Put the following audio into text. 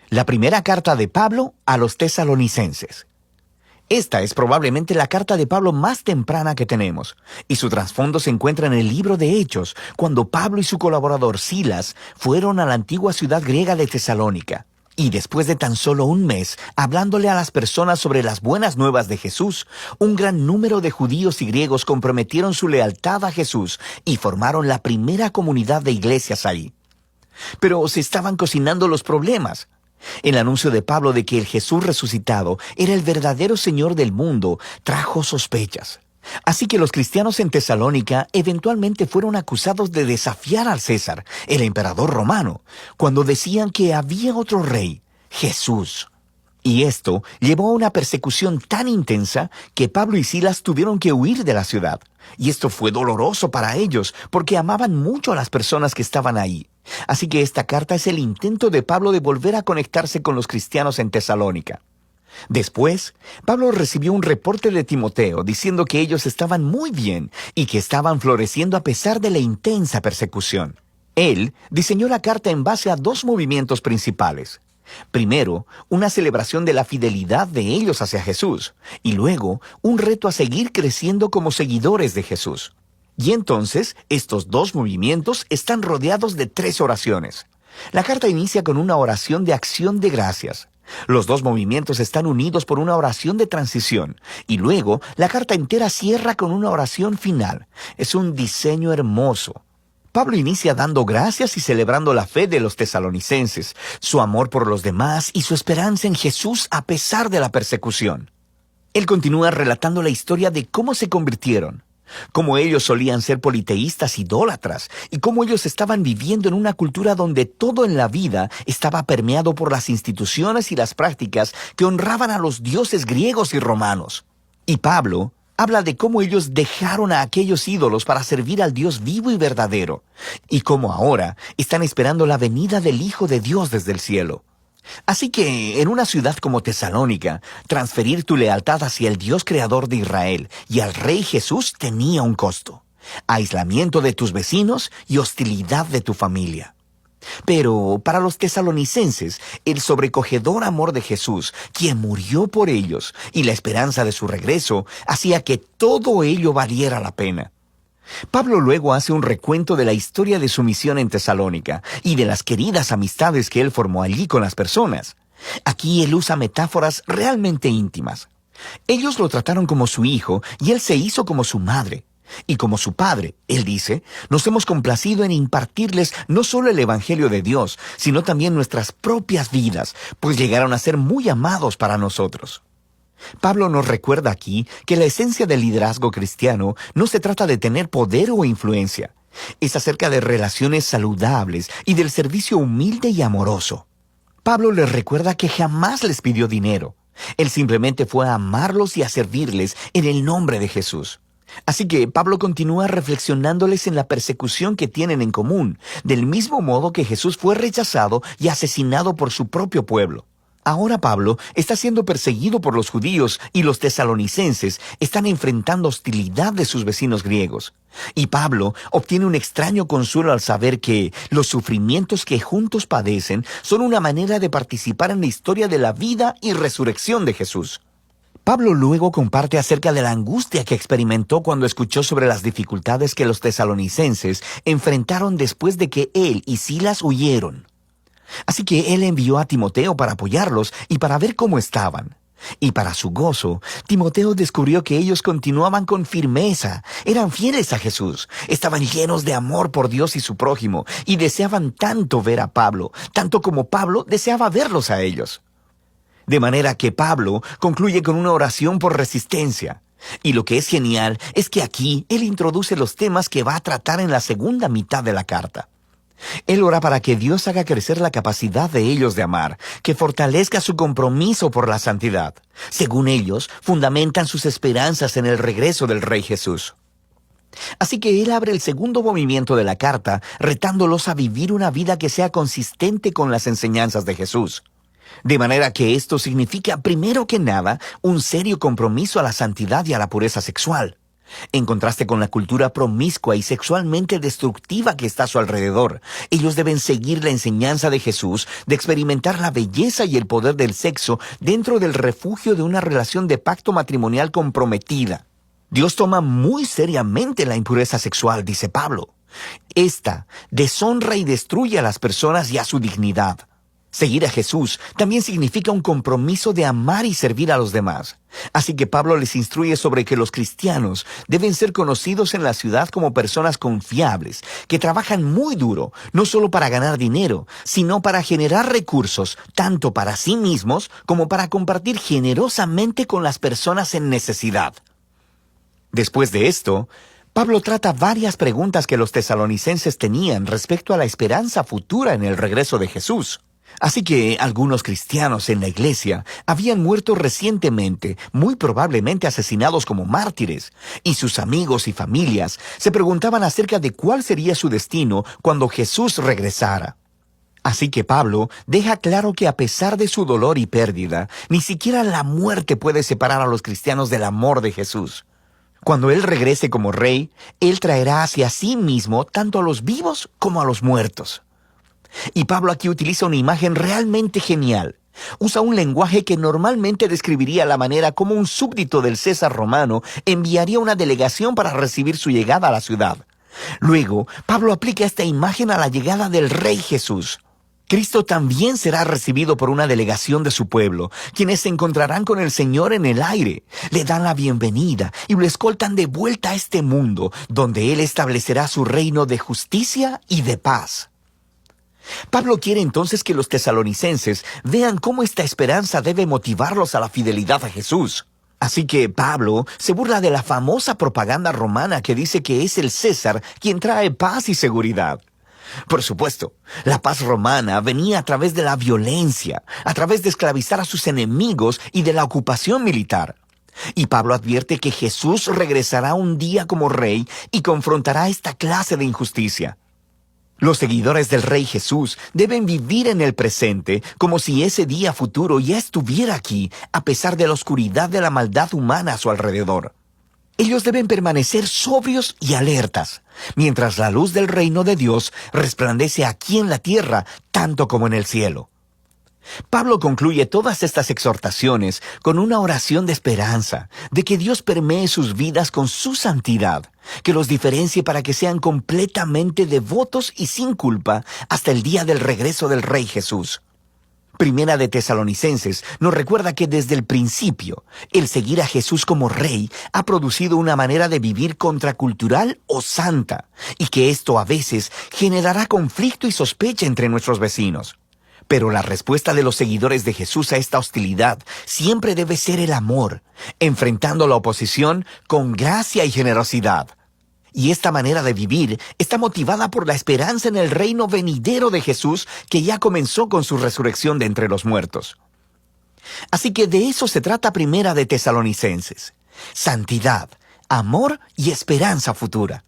La primera carta de Pablo a los tesalonicenses. Esta es probablemente la carta de Pablo más temprana que tenemos, y su trasfondo se encuentra en el libro de Hechos, cuando Pablo y su colaborador Silas fueron a la antigua ciudad griega de Tesalónica. Y después de tan solo un mes, hablándole a las personas sobre las buenas nuevas de Jesús, un gran número de judíos y griegos comprometieron su lealtad a Jesús y formaron la primera comunidad de iglesias ahí. Pero se estaban cocinando los problemas. El anuncio de Pablo de que el Jesús resucitado era el verdadero Señor del mundo trajo sospechas. Así que los cristianos en Tesalónica eventualmente fueron acusados de desafiar al César, el emperador romano, cuando decían que había otro rey, Jesús. Y esto llevó a una persecución tan intensa que Pablo y Silas tuvieron que huir de la ciudad. Y esto fue doloroso para ellos, porque amaban mucho a las personas que estaban ahí. Así que esta carta es el intento de Pablo de volver a conectarse con los cristianos en Tesalónica. Después, Pablo recibió un reporte de Timoteo diciendo que ellos estaban muy bien y que estaban floreciendo a pesar de la intensa persecución. Él diseñó la carta en base a dos movimientos principales. Primero, una celebración de la fidelidad de ellos hacia Jesús, y luego, un reto a seguir creciendo como seguidores de Jesús. Y entonces, estos dos movimientos están rodeados de tres oraciones. La carta inicia con una oración de acción de gracias. Los dos movimientos están unidos por una oración de transición, y luego la carta entera cierra con una oración final. Es un diseño hermoso. Pablo inicia dando gracias y celebrando la fe de los tesalonicenses, su amor por los demás y su esperanza en Jesús a pesar de la persecución. Él continúa relatando la historia de cómo se convirtieron, cómo ellos solían ser politeístas idólatras y cómo ellos estaban viviendo en una cultura donde todo en la vida estaba permeado por las instituciones y las prácticas que honraban a los dioses griegos y romanos. Y Pablo habla de cómo ellos dejaron a aquellos ídolos para servir al Dios vivo y verdadero, y cómo ahora están esperando la venida del Hijo de Dios desde el cielo. Así que, en una ciudad como Tesalónica, transferir tu lealtad hacia el Dios creador de Israel y al Rey Jesús tenía un costo: aislamiento de tus vecinos y hostilidad de tu familia. Pero para los tesalonicenses, el sobrecogedor amor de Jesús, quien murió por ellos, y la esperanza de su regreso, hacía que todo ello valiera la pena. Pablo luego hace un recuento de la historia de su misión en Tesalónica y de las queridas amistades que él formó allí con las personas. Aquí él usa metáforas realmente íntimas. Ellos lo trataron como su hijo y él se hizo como su madre. Y como su padre, él dice, nos hemos complacido en impartirles no solo el Evangelio de Dios, sino también nuestras propias vidas, pues llegaron a ser muy amados para nosotros. Pablo nos recuerda aquí que la esencia del liderazgo cristiano no se trata de tener poder o influencia. Es acerca de relaciones saludables y del servicio humilde y amoroso. Pablo les recuerda que jamás les pidió dinero. Él simplemente fue a amarlos y a servirles en el nombre de Jesús. Así que Pablo continúa reflexionándoles en la persecución que tienen en común, del mismo modo que Jesús fue rechazado y asesinado por su propio pueblo. Ahora Pablo está siendo perseguido por los judíos y los tesalonicenses están enfrentando hostilidad de sus vecinos griegos. Y Pablo obtiene un extraño consuelo al saber que los sufrimientos que juntos padecen son una manera de participar en la historia de la vida y resurrección de Jesús. Pablo luego comparte acerca de la angustia que experimentó cuando escuchó sobre las dificultades que los tesalonicenses enfrentaron después de que él y Silas huyeron. Así que él envió a Timoteo para apoyarlos y para ver cómo estaban. Y para su gozo, Timoteo descubrió que ellos continuaban con firmeza, eran fieles a Jesús, estaban llenos de amor por Dios y su prójimo, y deseaban tanto ver a Pablo, tanto como Pablo deseaba verlos a ellos. De manera que Pablo concluye con una oración por resistencia. Y lo que es genial es que aquí él introduce los temas que va a tratar en la segunda mitad de la carta. Él ora para que Dios haga crecer la capacidad de ellos de amar, que fortalezca su compromiso por la santidad. Según ellos, fundamentan sus esperanzas en el regreso del Rey Jesús. Así que él abre el segundo movimiento de la carta, retándolos a vivir una vida que sea consistente con las enseñanzas de Jesús. De manera que esto significa, primero que nada, un serio compromiso a la santidad y a la pureza sexual. En contraste con la cultura promiscua y sexualmente destructiva que está a su alrededor, ellos deben seguir la enseñanza de Jesús de experimentar la belleza y el poder del sexo dentro del refugio de una relación de pacto matrimonial comprometida. Dios toma muy seriamente la impureza sexual, dice Pablo. Esta deshonra y destruye a las personas y a su dignidad. Seguir a Jesús también significa un compromiso de amar y servir a los demás. Así que Pablo les instruye sobre que los cristianos deben ser conocidos en la ciudad como personas confiables, que trabajan muy duro, no solo para ganar dinero, sino para generar recursos, tanto para sí mismos como para compartir generosamente con las personas en necesidad. Después de esto, Pablo trata varias preguntas que los tesalonicenses tenían respecto a la esperanza futura en el regreso de Jesús. Así que algunos cristianos en la iglesia habían muerto recientemente, muy probablemente asesinados como mártires, y sus amigos y familias se preguntaban acerca de cuál sería su destino cuando Jesús regresara. Así que Pablo deja claro que a pesar de su dolor y pérdida, ni siquiera la muerte puede separar a los cristianos del amor de Jesús. Cuando Él regrese como rey, Él traerá hacia sí mismo tanto a los vivos como a los muertos. Y Pablo aquí utiliza una imagen realmente genial. Usa un lenguaje que normalmente describiría la manera como un súbdito del César romano enviaría una delegación para recibir su llegada a la ciudad. Luego, Pablo aplica esta imagen a la llegada del Rey Jesús. Cristo también será recibido por una delegación de su pueblo, quienes se encontrarán con el Señor en el aire, le dan la bienvenida y lo escoltan de vuelta a este mundo, donde Él establecerá su reino de justicia y de paz. Pablo quiere entonces que los tesalonicenses vean cómo esta esperanza debe motivarlos a la fidelidad a Jesús. Así que Pablo se burla de la famosa propaganda romana que dice que es el César quien trae paz y seguridad. Por supuesto, la paz romana venía a través de la violencia, a través de esclavizar a sus enemigos y de la ocupación militar. Y Pablo advierte que Jesús regresará un día como rey y confrontará esta clase de injusticia. Los seguidores del Rey Jesús deben vivir en el presente como si ese día futuro ya estuviera aquí, a pesar de la oscuridad de la maldad humana a su alrededor. Ellos deben permanecer sobrios y alertas, mientras la luz del reino de Dios resplandece aquí en la tierra, tanto como en el cielo. Pablo concluye todas estas exhortaciones con una oración de esperanza, de que Dios permee sus vidas con su santidad, que los diferencie para que sean completamente devotos y sin culpa hasta el día del regreso del Rey Jesús. Primera de Tesalonicenses nos recuerda que desde el principio, el seguir a Jesús como Rey ha producido una manera de vivir contracultural o santa, y que esto a veces generará conflicto y sospecha entre nuestros vecinos. Pero la respuesta de los seguidores de Jesús a esta hostilidad siempre debe ser el amor, enfrentando la oposición con gracia y generosidad. Y esta manera de vivir está motivada por la esperanza en el reino venidero de Jesús que ya comenzó con su resurrección de entre los muertos. Así que de eso se trata Primera de Tesalonicenses: santidad, amor y esperanza futura.